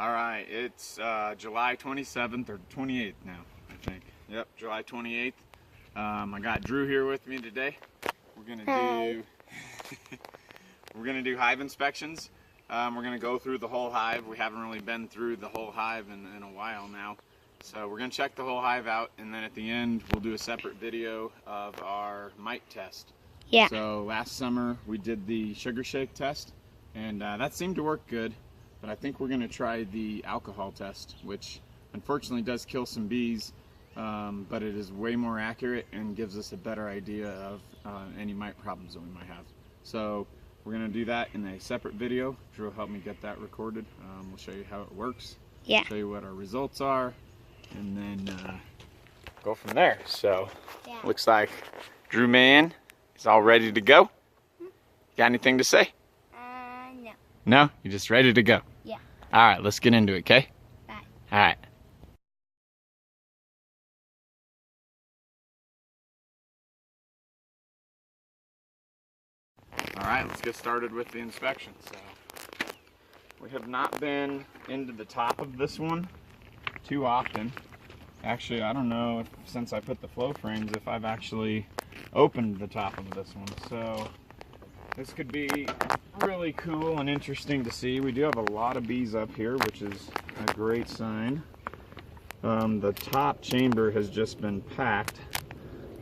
All right, it's July 27th or 28th now, I think. Yep, July 28th. I got Drew here with me today. We're gonna do hive inspections. We're gonna go through the whole hive. We haven't really been through the whole hive in a while now. So we're gonna check the whole hive out, and then at the end we'll do a separate video of our mite test. Yeah. So last summer we did the sugar shake test, and that seemed to work good. But I think we're gonna try the alcohol test, which unfortunately does kill some bees, but it is way more accurate and gives us a better idea of any mite problems that we might have. So we're gonna do that in a separate video. Drew will help me get that recorded. We'll show you how it works. Yeah. Show you what our results are, and then go from there. So Yeah. looks like Drew Man is all ready to go. Got anything to say? No. No? You're just ready to go? Yeah. All right, let's get into it, okay? Bye. All right. All right, let's get started with the inspection. So we have not been into the top of this one too often. Actually, I don't know if, since I put the flow frames, if I've actually opened the top of this one. So this could be really cool and interesting to see. We do have a lot of bees up here, which is a great sign. The top chamber has just been packed.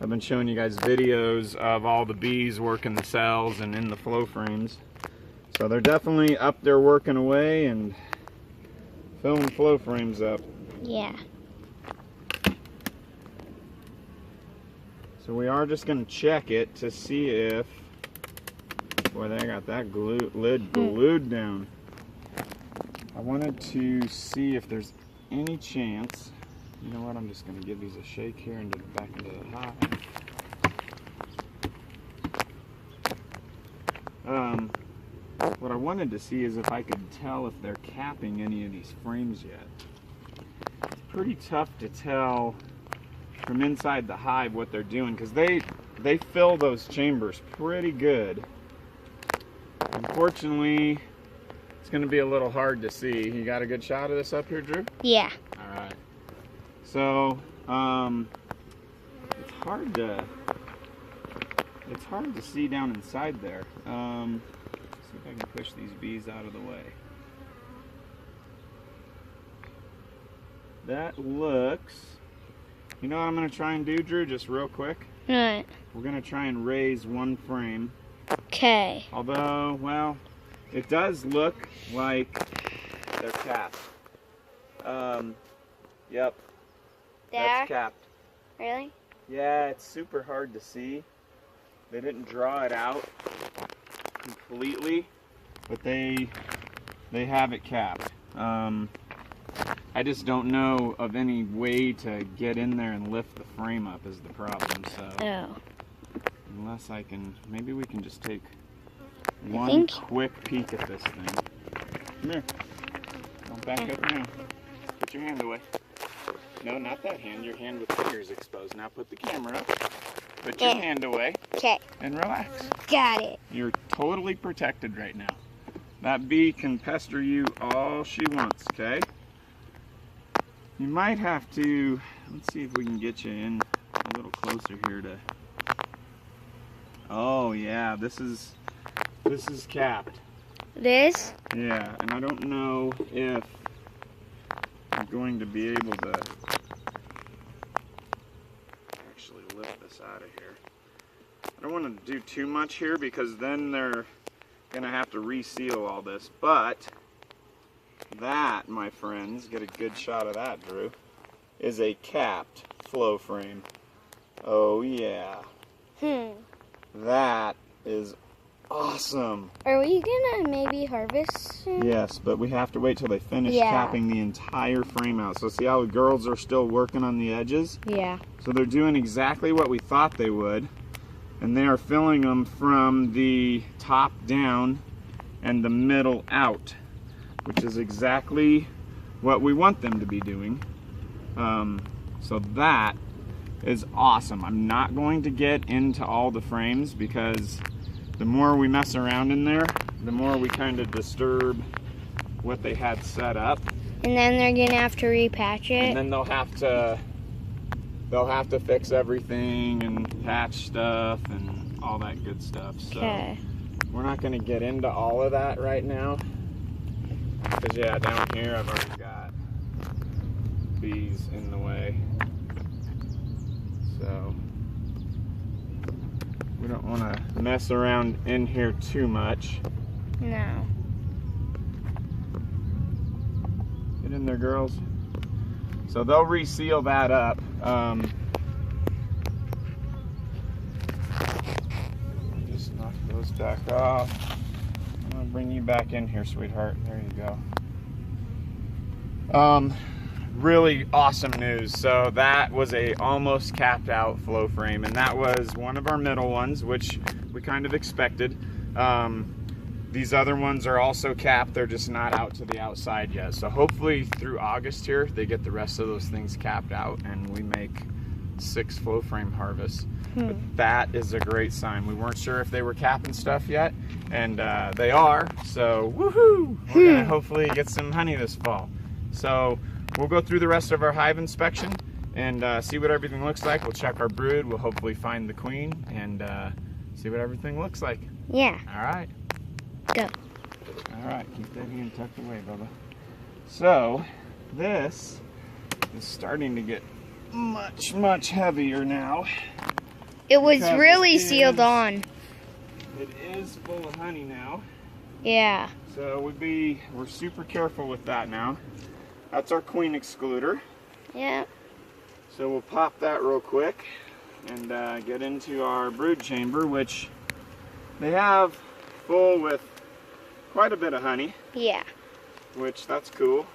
I've been showing you guys videos of all the bees working the cells and in the flow frames. So they're definitely up there working away and filling flow frames up. Yeah. So we are just going to check it to see if, boy, they got that lid glued down. I wanted to see if there's any chance. You know what, I'm just going to give these a shake here and get back into the hive. What I wanted to see is if I could tell if they're capping any of these frames yet. It's pretty tough to tell from inside the hive what they're doing, because they fill those chambers pretty good. Unfortunately, it's going to be a little hard to see. You got a good shot of this up here, Drew? Yeah. All right. So, it's hard to see down inside there. See if I can push these bees out of the way. That looks, you know what I'm going to try and do, Drew, just real quick? Right. We're going to try and raise one frame. Okay. Although, well, it does look like they're capped. Yep. That's capped. Really? Yeah, it's super hard to see. They didn't draw it out completely, but they have it capped. I just don't know of any way to get in there and lift the frame up is the problem. So unless I can, maybe we can just take one quick peek at this thing. Come here. Don't back up now. Put your hand away. No, not that hand. Your hand with fingers exposed. Now put the camera up. Put your hand away. Okay. And relax. Got it. You're totally protected right now. That bee can pester you all she wants, okay? You might have to, let's see if we can get you in a little closer here to, oh yeah, this is capped. This? Yeah, and I don't know if I'm going to be able to actually lift this out of here. I don't want to do too much here because then they're going to have to reseal all this, but that, my friends, get a good shot of that, Drew, is a capped flow frame. Oh yeah. That is awesome. Are we gonna maybe harvest soon? Yes, but we have to wait till they finish capping the entire frame out. So see how the girls are still working on the edges? Yeah. So they're doing exactly what we thought they would, and they are filling them from the top down and the middle out, which is exactly what we want them to be doing. So that is awesome. I'm not going to get into all the frames because the more we mess around in there, the more we kind of disturb what they had set up. And then they're gonna have to repatch it. And then they'll have to fix everything and patch stuff and all that good stuff. So Okay. we're not gonna get into all of that right now. Because yeah, down here I've already got bees in the way. So we don't want to mess around in here too much. No. Get in there, girls. So they'll reseal that up. Just knock those back off. I'm gonna bring you back in here, sweetheart. There you go. Really awesome news. So that was a almost capped out flow frame, and that was one of our middle ones, which we kind of expected. These other ones are also capped, they're just not out to the outside yet. So hopefully through August here, they get the rest of those things capped out and we make 6 flow frame harvests. But that is a great sign. We weren't sure if they were capping stuff yet, and they are, so woohoo! We're gonna hopefully get some honey this fall. So we'll go through the rest of our hive inspection and see what everything looks like. We'll check our brood, we'll hopefully find the queen, and see what everything looks like. Yeah. All right. Go. All right, keep that hand tucked away, Bubba. So, this is starting to get much, much heavier now. It was Because really it sealed is- on. It is full of honey now. Yeah. So we're super careful with that now. That's our QueenExcluder. Yeah. So we'll pop that real quick and get into our brood chamber, which they have full with quite a bit of honey, Yeah. which that's cool.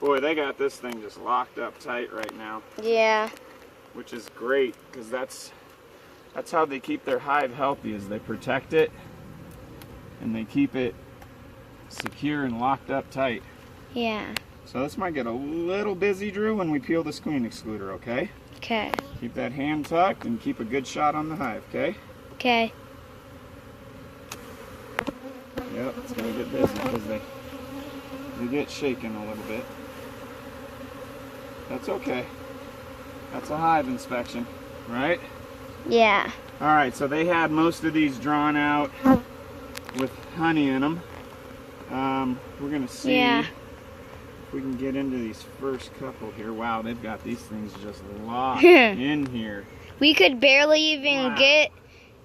Boy, they got this thing just locked up tight right now, Yeah. which is great because that's how they keep their hive healthy, is they protect it and they keep it secure and locked up tight. Yeah. So this might get a little busy, Drew, when we peel this QueenExcluder, okay? Okay. Keep that hand tucked and keep a good shot on the hive, okay? Okay. Yep, it's gonna get busy because they get shaken a little bit. That's okay. That's a hive inspection, right? Yeah. All right, so they had most of these drawn out with honey in them. We're gonna see Yeah. if we can get into these first couple here. Wow, they've got these things just locked in here. We could barely even Wow. get.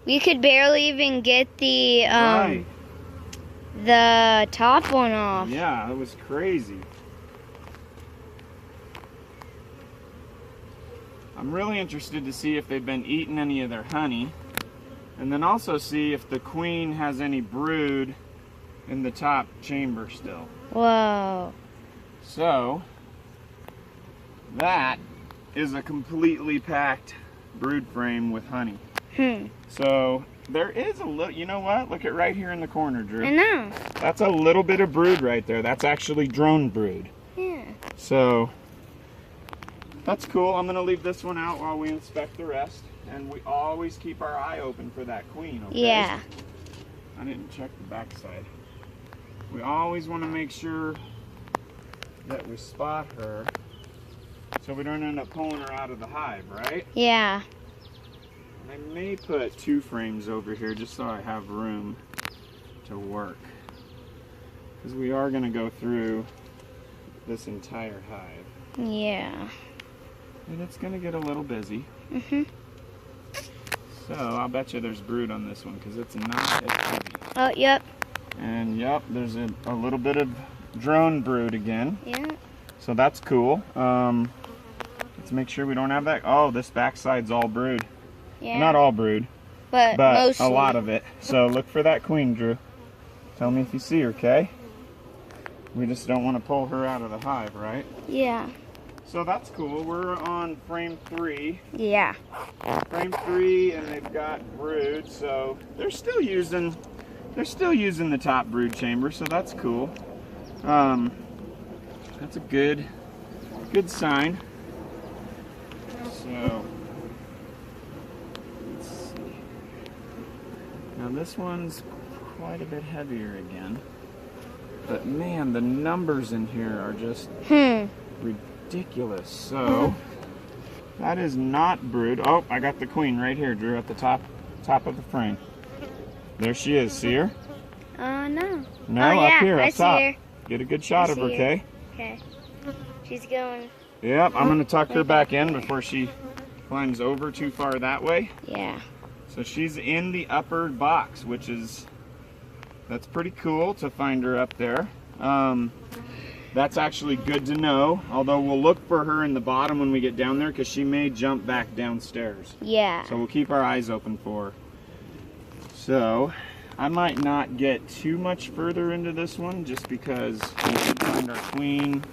We could barely even get the Right. the top one off. Yeah, it was crazy. I'm really interested to see if they've been eating any of their honey, and then also see if the queen has any brood in the top chamber still. Whoa. So, that is a completely packed brood frame with honey. So, there is a little, you know what? Look at right here in the corner, Drew. I know. That's a little bit of brood right there. That's actually drone brood. Yeah. So, that's cool. I'm going to leave this one out while we inspect the rest. And we always keep our eye open for that queen, okay? Yeah. I didn't check the backside. We always want to make sure that we spot her so we don't end up pulling her out of the hive, right? Yeah. I may put 2 frames over here just so I have room to work. Because we are going to go through this entire hive. Yeah. And it's going to get a little busy. Mhm. So I'll bet you there's brood on this one because it's not as heavy. Oh, yep. And yep, there's a little bit of drone brood again. Yeah. So that's cool. Let's make sure we don't have that. Oh, this backside's all brood. Yeah. Not all brood, but but mostly. a lot of it. So look for that queen, Drew. Tell me if you see her, okay? We just don't want to pull her out of the hive, right? Yeah. So that's cool. We're on frame 3. Yeah. Frame 3, and they've got brood, so they're still using the top brood chamber, so that's cool. That's a good sign. So let's see. Now this one's quite a bit heavier again. But man, the numbers in here are just ridiculous. So that is not brood. Oh, I got the queen right here, Drew, at the top of the frame. There she is. See her? No. No, oh, yeah, up here, up I top. see her. Get a good shot of her, okay? Okay. She's going. Yep, I'm gonna tuck her back in before she climbs over too far that way. Yeah. So she's in the upper box, which is, that's pretty cool to find her up there. That's actually good to know, although we'll look for her in the bottom when we get down there because she may jump back downstairs. Yeah. So we'll keep our eyes open for her. So I might not get too much further into this one just because we did find our queen.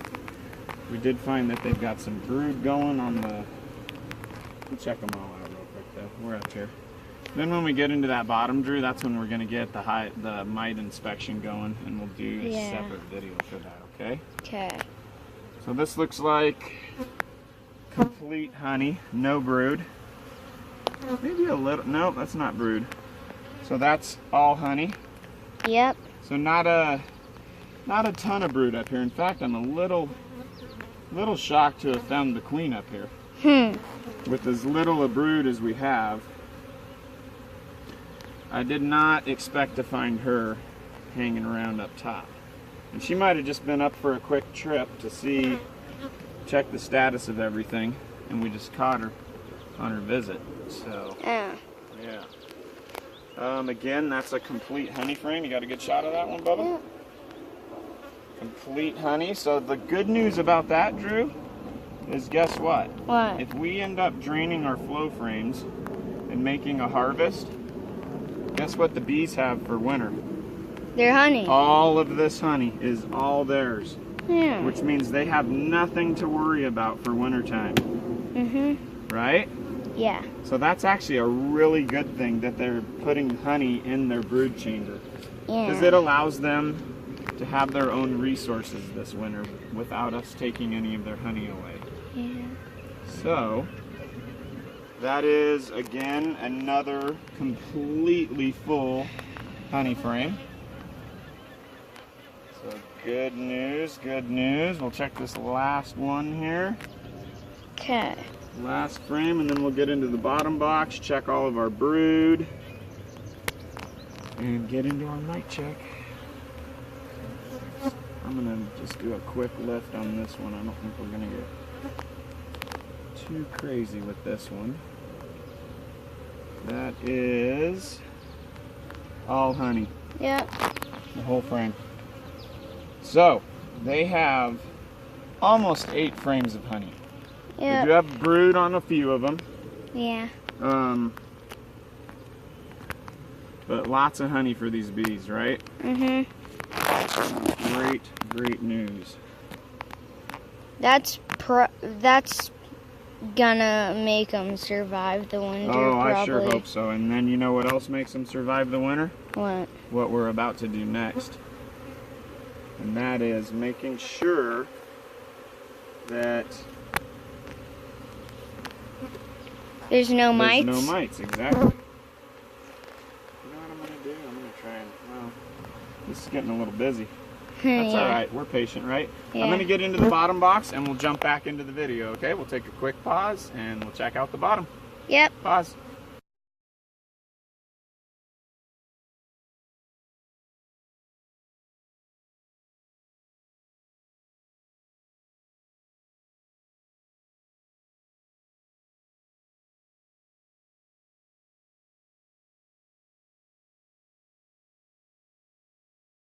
We did find that they've got some brood going on the, we'll check them all out real quick though. We're up here. Then when we get into that bottom, Drew, that's when we're going to get the mite inspection going, and we'll do a separate video for that, okay? Okay. So this looks like complete honey, no brood. Maybe a little, no, that's not brood. So that's all honey. Yep. So not a ton of brood up here. In fact, I'm a little shocked to have found the queen up here. With as little a brood as we have. I did not expect to find her hanging around up top. And she might have just been up for a quick trip to see, check the status of everything, and we just caught her on her visit. So, yeah. Again, that's a complete honey frame. You got a good shot of that one, Bubba? Yeah. Complete honey. So the good news about that, Drew, is guess what? What? If we end up draining our flow frames and making a harvest, guess what the bees have for winter? Their honey. All of this honey is all theirs. Yeah. Which means they have nothing to worry about for wintertime. Right? Yeah. So that's actually a really good thing that they're putting honey in their brood chamber. Yeah. Because it allows them to have their own resources this winter without us taking any of their honey away. Yeah. So that is, again, another completely full honey frame. So good news, good news. We'll check this last one here. Okay. Last frame, and then we'll get into the bottom box, check all of our brood, and get into our mite check. I'm gonna just do a quick lift on this one. I don't think we're gonna get too crazy with this one. That is all honey. Yep. The whole frame. So they have almost 8 frames of honey. Yep. We do have brood on a few of them. Yeah. But lots of honey for these bees, right? Great news. That's gonna make them survive the winter. Oh, probably. I sure hope so. And then you know what else makes them survive the winter? What? What we're about to do next. And that is making sure that There's no mites? there's no mites, exactly. You know what I'm going to do? I'm going to try and, well, this is getting a little busy. That's all right. We're patient, right? Yeah. I'm going to get into the bottom box and we'll jump back into the video, okay? We'll take a quick pause and we'll check out the bottom. Yep. Pause.